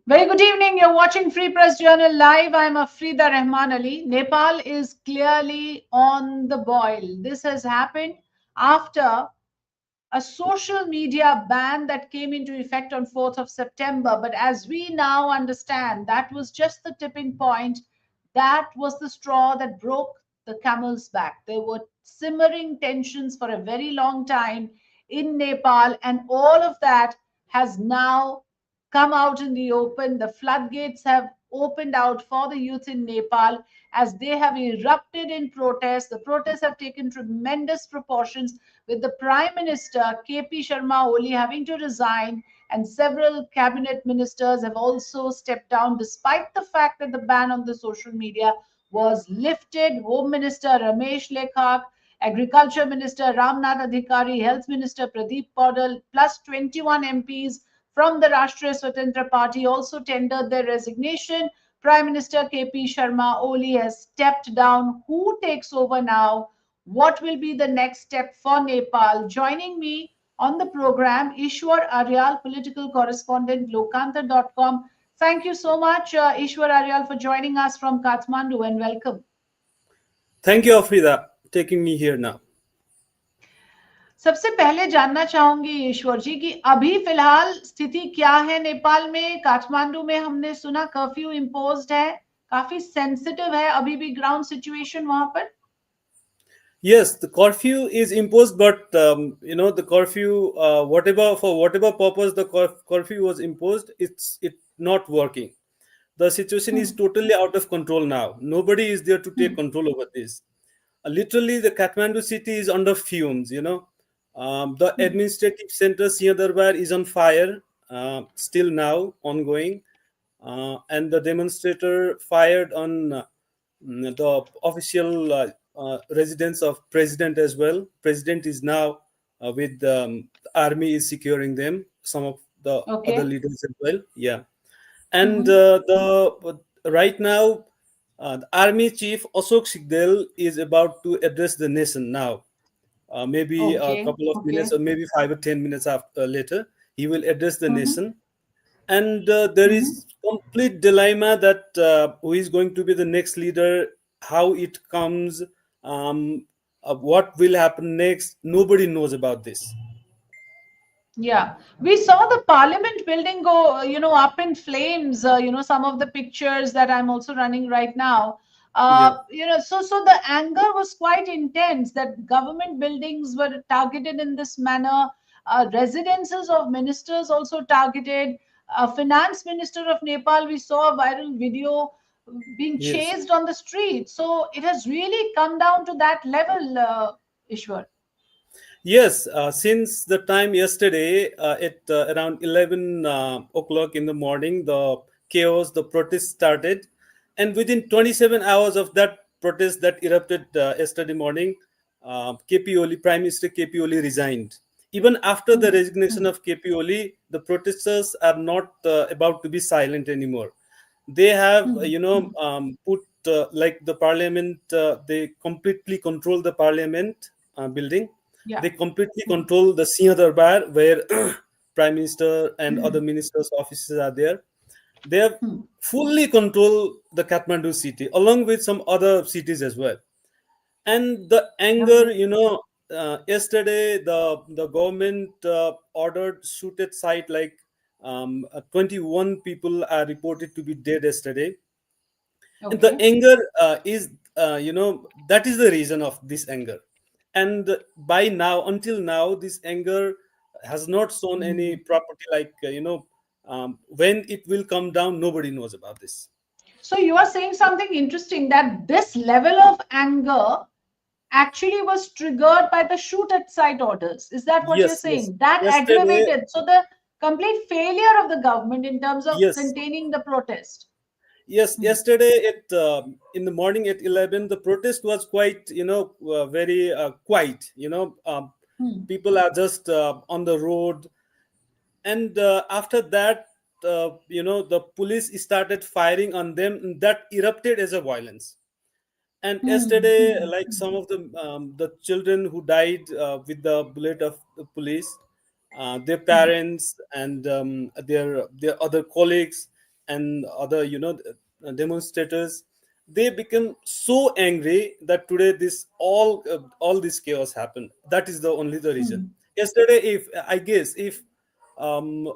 Very good evening. You're watching Free Press Journal Live. I'm Afrida Rahman Ali. Nepal is clearly on the boil. This has happened after a social media ban that came into effect on 4th of September. But as we now understand, that was just the tipping point. That was the straw that broke the camel's back. There were simmering tensions for a very long time in Nepal, and all of that has now come out in the open. The floodgates have opened out for the youth in Nepal as they have erupted in protest. The protests have taken tremendous proportions, with the Prime Minister KP Sharma Oli having to resign, and several cabinet ministers have also stepped down despite the fact that the ban on the social media was lifted. Home Minister Ramesh Lekhak, Agriculture Minister Ramnath Adhikari, Health Minister Pradeep Paudal, plus 21 MPs from the Rashtriya Swatantra Party also tendered their resignation. Prime Minister KP Sharma Oli has stepped down. Who takes over now? What will be the next step for Nepal? Joining me on the program, Ishwar Aryal, political correspondent, Lokantar.com. Thank you so much, Ishwar Aryal, for joining us from Kathmandu, and welcome. Thank you, Afrida, taking me here now. सबसे पहले जानना चाहूंगी ईश्वर जी कि अभी फिलहाल स्थिति क्या है नेपाल में। काठमांडू में हमने सुना कर्फ्यू इम्पोज्ड है, काफी सेंसिटिव है अभी भी ग्राउंड सिचुएशन वहां पर। Yes, the curfew is imposed, but the curfew, whatever purpose the curfew was imposed, it not working. The situation is totally out of control now. Nobody is there to take control over this. Literally, the Kathmandu city is under fumes. The administrative center Siadarbar is on fire, still now ongoing, and the demonstrator fired on the official residence of president as well. President is now with the army is securing them. Some of the other Okay. leaders as well. Yeah, and the right now the army chief Ashok Sigdel is about to address the nation now. Maybe a Okay. couple of minutes, Okay. or maybe 5 or 10 minutes after later, he will address the nation. And there is complete dilemma that who is going to be the next leader, how it comes, what will happen next. Nobody knows about this. Yeah, we saw the Parliament building go, up in flames. Some of the pictures that I'm also running right now. Yeah. So the anger was quite intense that government buildings were targeted in this manner. Residences of ministers also targeted. Finance Minister of Nepal, we saw a viral video being Yes. chased on the street. So it has really come down to that level, Ishwar. Yes, since the time yesterday at around 11 o'clock in the morning, the chaos, the protest started. And within 27 hours of that protest that erupted yesterday morning, KP Oli, Prime Minister KP Oli resigned. Even after the resignation of KP Oli, the protesters are not about to be silent anymore. They have, put like the parliament, they completely control the parliament building. Yeah. They completely control the Singha Darbar, where prime minister and other ministers' offices are there. They have fully control the Kathmandu city, along with some other cities as well. And the anger, Okay. yesterday the government ordered shooted site, like 21 people are reported to be dead yesterday. And the Okay. anger is that is the reason of this anger. And by now, until now, this anger has not shown any property, like when it will come down, nobody knows about this. So you are saying something interesting, that this level of anger actually was triggered by the shoot at sight orders. Is that what you're Yes, yes. saying? That Yesterday, aggravated. So the complete failure of the government in terms of yes. containing the protest. Yes, Hmm. yesterday at in the morning at 11, the protest was quite, very quiet. Hmm. People are just on the road, and after that, the police started firing on them, and that erupted as a violence. And Hmm. yesterday, like some of the children who died with the bullet of the police, their Hmm. parents and their other colleagues, and other, demonstrators, they become so angry that today this all this chaos happened. That is the only the reason. Hmm. Yesterday, if I guess, if um,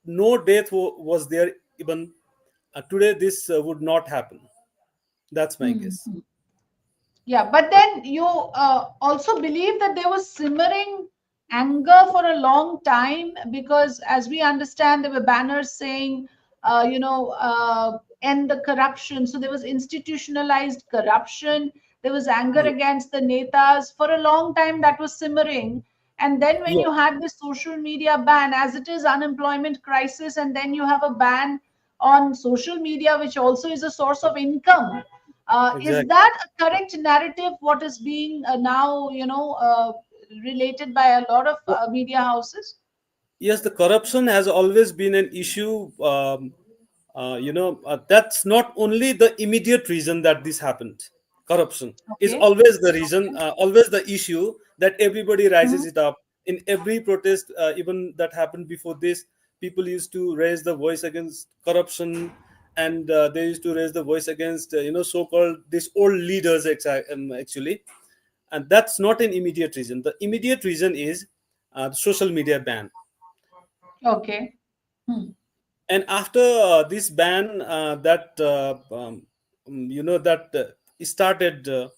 no death was there even, today this would not happen. That's my Hmm. guess. Hmm. Yeah, but then you also believe that there was simmering anger for a long time because, as we understand, there were banners saying, end the corruption. So there was institutionalized corruption. There was anger Yeah. against the netas for a long time that was simmering. And then when Yeah, you had this social media ban, as it is unemployment crisis, and then you have a ban on social media, which also is a source of income. Is exactly. that a correct narrative? What is being now, related by a lot of media houses? Yes, the corruption has always been an issue. That's not only the immediate reason that this happened. Corruption is Okay. always the reason, always the issue that everybody rises Hmm. it up in every protest. Even that happened before this, people used to raise the voice against corruption, and they used to raise the voice against, so-called these old leaders, actually. And that's not an immediate reason. The immediate reason is the social media ban. Okay. Hmm. And after this ban, that started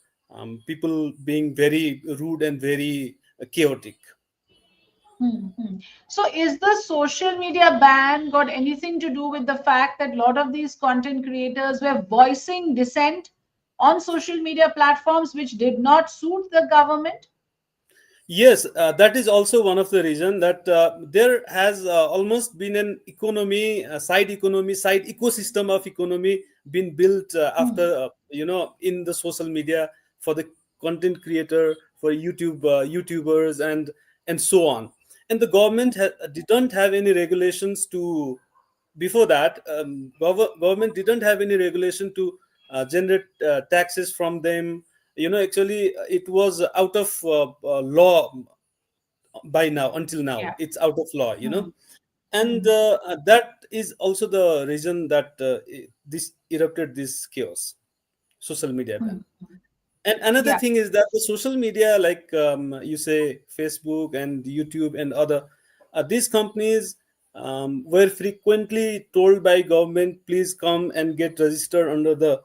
people being very rude and very chaotic. Hmm. Hmm. So, is the social media ban got anything to do with the fact that a lot of these content creators were voicing dissent on social media platforms which did not suit the government? Yes, that is also one of the reason that there has almost been an economy, side ecosystem of economy been built Hmm. after, in the social media, for the content creator, for YouTubers, and so on. And the government didn't have any regulations to, before that, government didn't have any regulation to generate taxes from them. Actually, it was out of law by now. Until now Yeah. it's out of law, Hmm. and Hmm. that is also the reason that this erupted, this chaos, social media ban. Hmm. And another Yeah. thing is that the social media, like, you say, Facebook and YouTube and other, these companies were frequently told by government, please come and get registered under the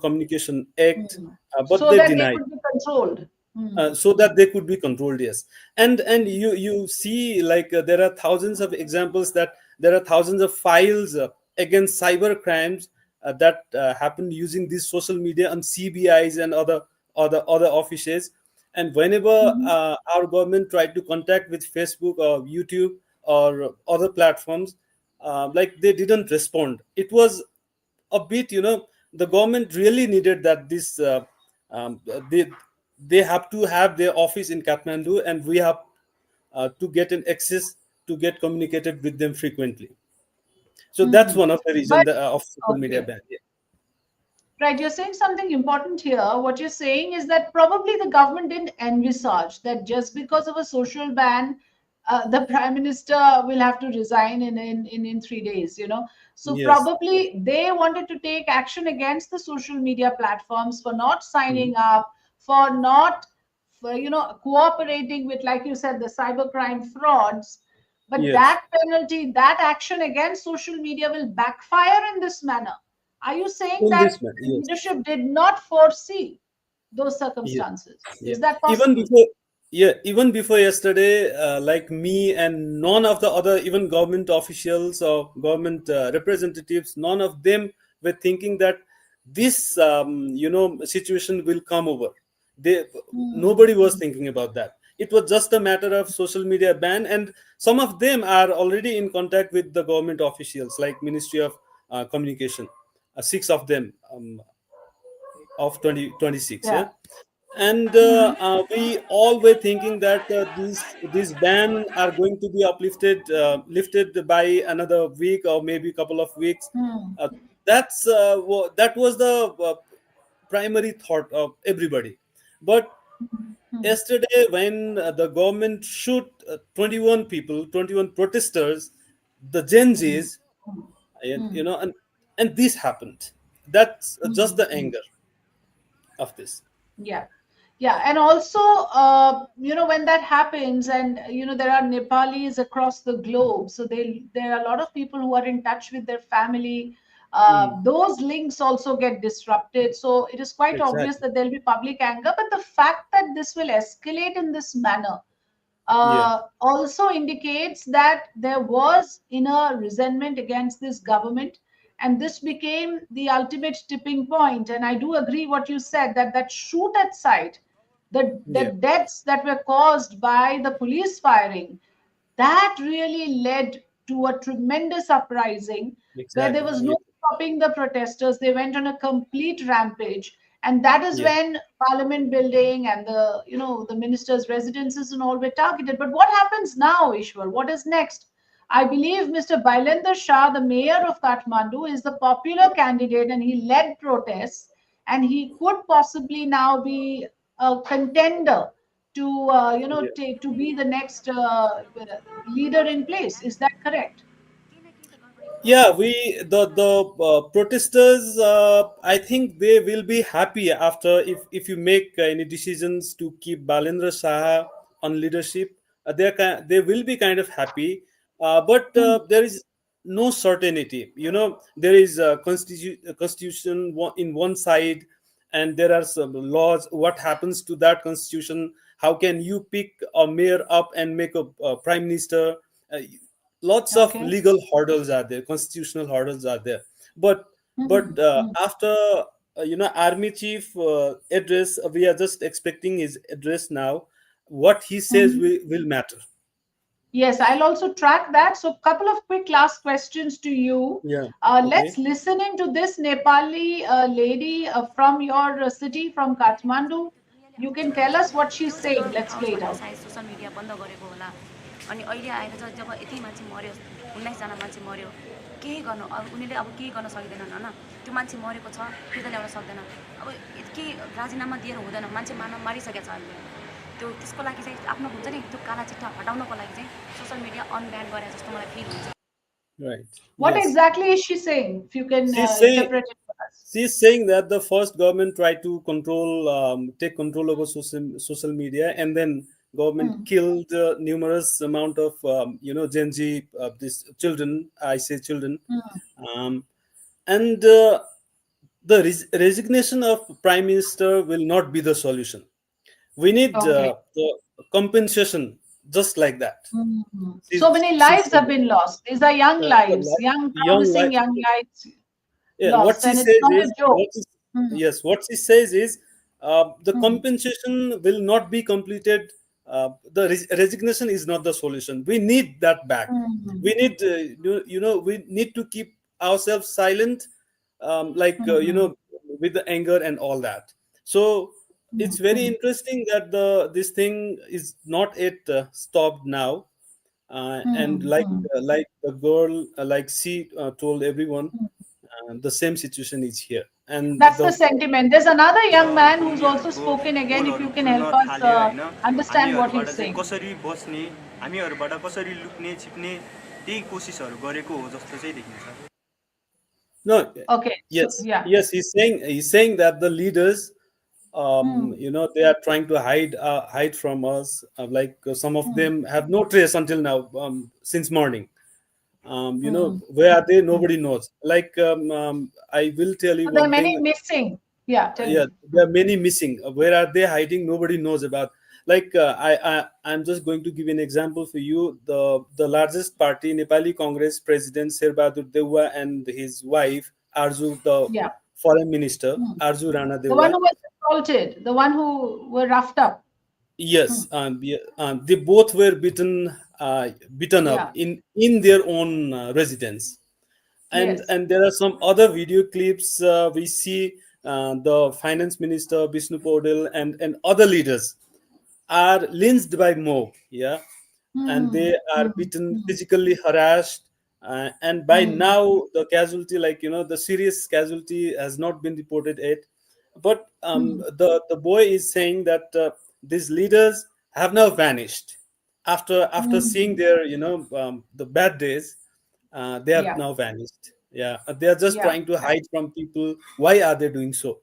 Communication Act, Hmm. but So they that they denied, could be controlled. Hmm. so that they could be controlled. Yes. And you see, like, there are thousands of examples, that there are thousands of files against cyber crimes that happen using this social media and CBIs and other offices. And whenever Mhm. our government tried to contact with Facebook or YouTube or other platforms, like, they didn't respond. It was a bit, the government really needed that this um, they they have to have their office in Kathmandu, and we have to get an access to get communicated with them frequently. So that's Hmm. one of the reason But that, of social media okay. ban. Yeah. Right, you're saying something important here. What you're saying is that probably the government didn't envisage that just because of a social ban, the prime minister will have to resign in 3 days, you know. So Yes. probably they wanted to take action against the social media platforms for not Mhm. signing up, for not, for, cooperating with, like you said, the cybercrime frauds. But Yes. that penalty, that action against social media will backfire in this manner. Are you saying In that this man. the Yes. leadership did not foresee those Yeah. circumstances? Yeah. Is that Even possible? before, yeah, even before yesterday, like me and none of the other, even government officials or government representatives, none of them were thinking that this, situation will come over. They, Hmm. nobody was thinking about that. It was just a matter of social media ban, and some of them are already in contact with the government officials, like Ministry of Communication. Six of them, of 2026. Yeah. Yeah. And Hmm. we all were thinking that these ban are going to be lifted by another week or maybe couple of weeks. Hmm. uh, that was the primary thought of everybody. But Hmm. yesterday, when the government shoot 21 people, 21 protesters, the Gen Hmm. Z's, Hmm. and mm, and this happened. That's just mm, the mm. anger of this. Yeah. Yeah. And also, when that happens, and, there are Nepalis across the globe. So there are a lot of people who are in touch with their family. Mm, Those links also get disrupted. So it is quite obvious exactly. that there'll be public anger. But the fact that this will escalate in this manner Yeah. also indicates that there was inner resentment against this government, and this became the ultimate tipping point. And I do agree what you said, that shoot at sight, the Yeah. deaths that were caused by the police firing, that really led to a tremendous uprising where there Exactly. was Yeah. no stopping the protesters. They went on a complete rampage. And that is Yeah. when Parliament building and the ministers' residences and all were targeted. But what happens now, Ishwar? What is next? I believe Mr. Bailender Shah, the mayor of Kathmandu, is the popular candidate and he led protests, and he could possibly now be a contender to Yeah. to be the next leader in place. Is that correct? Yeah, the protesters, I think they will be happy after, if you make any decisions to keep Balendra Shah on leadership. They will be kind of happy, but Hmm. there is no certainty. There is a constitution in one side, and there are some laws. What happens to that constitution? How can you pick a mayor up and make a prime minister? Uh, Lots of Okay. legal hurdles are there, constitutional hurdles are there. but Hmm. but after army chief address, we are just expecting his address now. What he says Hmm. will matter. Yes, I'll also track that. So, couple of quick last questions to you. Yeah. Let's Okay. listen into this Nepali lady from your city, from Kathmandu. You can tell us what she's एउटा त saying. Let's play it हवसभन्दा out. सायद social media बन्द गरेको होला। अनि अहिले आएर चाहिँ जब यति मान्छे मऱ्यो, 19जना मान्छे मऱ्यो, केही गर्नु अब उनीहरूले अब केही गर्न सक्दैनन् होइन। त्यो मान्छे मरेको छ, फिर्ता ल्याउन सक्दैन। अब केही राजीनामा दिएर हुँदैन, मान्छे मारिसकेको छ अहिले। त्यसको लागि चाहिँ आफ्नो हुन्छ नि त्यो काला चिट्ठा हटाउनको लागि चाहिँ सोसियल मिडिया अनब्यान गरे जस्तो मलाई फिल हुन्छ। Right. What Yes. exactly is she saying? If you can She's saying interpret it for us. she's saying that the first government tried to take control over social media, and then government Hmm. killed numerous amount of Gen Z, these children. I say children. Hmm. um, and the resignation of prime minister will not be the solution. We need Okay. the compensation, just like that. Mhm. So She's, many she's lives saying have that. been lost. These are young The lives, young, young promising life. young lives Yeah, what lost, she and it's says not a is joke. Hmm. yes, what she says is the Hmm. compensation will not be completed. The resignation is not the solution. We need that back. Hmm. We need we need to keep ourselves silent, like Hmm. with the anger and all that. So it's very Hmm. interesting that the this thing is not yet stopped now. And Hmm. Hmm. like the girl, like she told everyone, Hmm. the same situation is here. And That's the the sentiment. There's another raw young man who's also उनीहरूको spoken again. If पोलहरू you can खुल्न help us थाल्यो होइन। understand what हामीहरूबाट he's चाहिँ saying. कसरी बस्ने, हामीहरूबाट कसरी लुक्ने छिप्ने त्यही कोसिसहरू गरेको हो जस्तो चाहिँ देखिन्छ। no Okay. So yes, yeah. yes, he's saying that the leaders, Hmm. they are trying to hide from us, like some of Hmm. them have no trace until now, since morning. Hmm. Where are they? Hmm. Nobody knows. Like, I will tell you So there are one many thing. missing. Yeah. Tell Yeah, me. there are many missing. Where are they hiding? Nobody knows about. Like, I'm just going to give an example for you. The largest party, Nepali Congress president Sherbahadur Dewa and his wife Arzu, the Yeah. foreign minister Hmm. Arzu Rana The one Dewa. who was assaulted, the one who were roughed up. Hmm. Yes, they both were beaten up Yeah. in their own residence. and Yes. and there are some other video clips. We see the finance minister Vishnu Podil and other leaders are lynched by mob. Yeah. And Hmm. they are Hmm. beaten, Hmm. physically harassed. And by Hmm. now the casualty, like, the serious casualty has not been reported yet. But Hmm. the boy is saying that these leaders have now vanished after seeing Hmm. their the bad days. They have Yeah. now vanished. Yeah, they are just Yeah. trying to hide from people. Why are they doing so?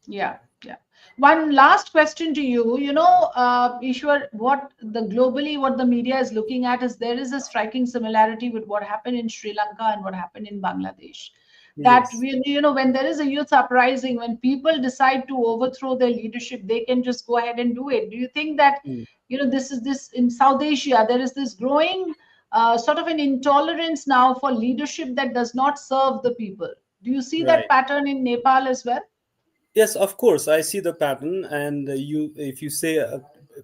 Yeah, yeah. One last question to you. Ishwar, what the media is looking at is there is a striking similarity with what happened in Sri Lanka and what happened in Bangladesh. That Yes. when there is a youth uprising, when people decide to overthrow their leadership, they can just go ahead and do it. Do you think that Mm, this in South Asia there is this growing sort of an intolerance now for leadership that does not serve the people? Do you see that right. pattern in Nepal as well? Yes, of course, I see the pattern. And if you say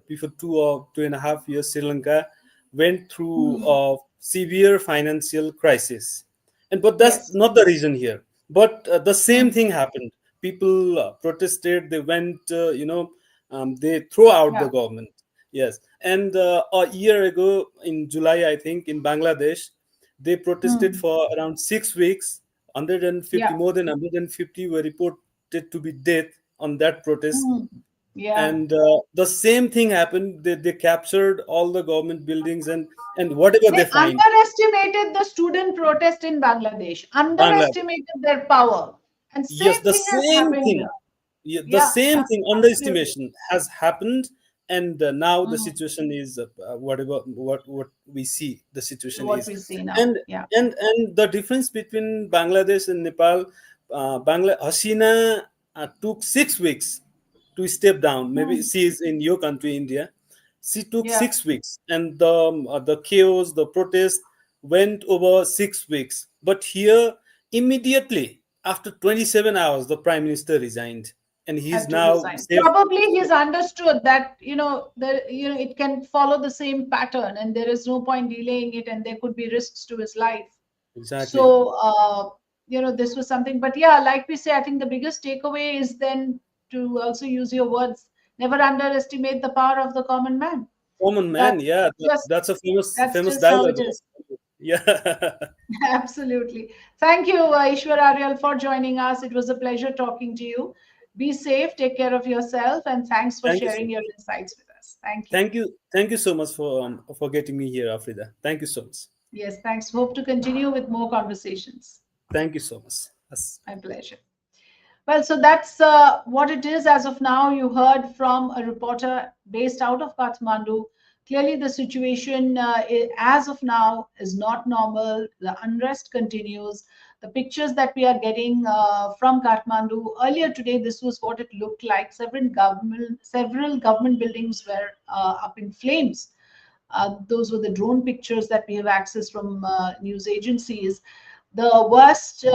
before 2 or 2.5 years, Sri Lanka went through Hmm. a severe financial crisis, and but that's Yes. not the reason here. But the same Mm. thing happened. People protested. They went, they throw out the Yeah. government. Yes, and a year ago in July, I think in Bangladesh, they protested Mm. for around 6 weeks. 150, Yeah. more than 150 were reported to be dead on that protest. Mm. Yeah. And the same thing happened. They captured all the government buildings, and whatever They they find. underestimated the student protest in Bangladesh, Bangladesh. underestimated their power. And Yes, same the thing has same happened thing. here. Yeah, the Yeah, same thing, absolutely. underestimation has happened. And now the Mm. situation is whatever what we see the situation What is. we see now. and Yeah. and the difference between Bangladesh and Nepal, Hasina took 6 weeks to step down. Maybe Mm. she is in your country, India. She took Yeah. 6 weeks, and the chaos, the protest went over 6 weeks. But here, immediately after 27 hours, the prime minister resigned, and he's Had to now resign. safe. Probably he's understood that it can follow the same pattern, and there is no point delaying it, and there could be risks to his life. Exactly. So this was something. But yeah, like we say, I think the biggest takeaway is then to also use your words. Never underestimate the power of the common man. Common man, That's yeah, just that's a that's famous just how dialogue. it is. Yeah. Absolutely. Thank you, Ishwar Aryal, for joining us. It was a pleasure talking to you. Be safe, take care of yourself, and thanks for Thank you so sharing your much. insights with us. Thank you. Thank you so much for getting me here, Afrida. Thank you so much. Yes, thanks. Hope to continue with more conversations. Thank you so much. Yes. My pleasure. Well, so that's what it is as of now. You heard from a reporter based out of Kathmandu. Clearly, the situation as of now is not normal. The unrest continues. The pictures that we are getting from Kathmandu earlier today, this was what it looked like. Several government buildings were up in flames. Those were the drone pictures that we have accessed from news agencies. The worst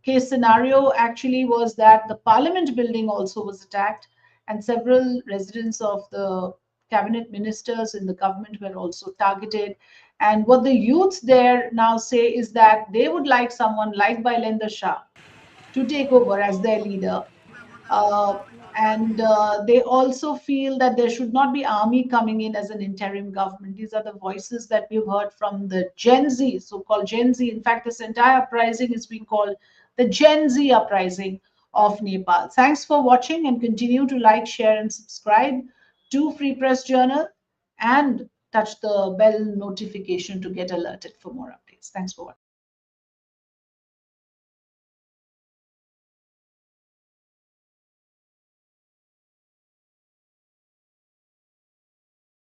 case scenario actually was that the parliament building also was attacked, and several residents of the cabinet ministers in the government were also targeted. And what the youth there now say is that they would like someone like Bailender Shah to take over as their leader. Uh, and they also feel that there should not be army coming in as an interim government. These are the voices that we've heard from the Gen Z, so-called Gen Z. In fact, this entire uprising is being called the Gen Z uprising of Nepal. Thanks for watching, and continue to like, share, and subscribe to Free Press Journal, and touch the bell notification to get alerted for more updates. Thanks for watching.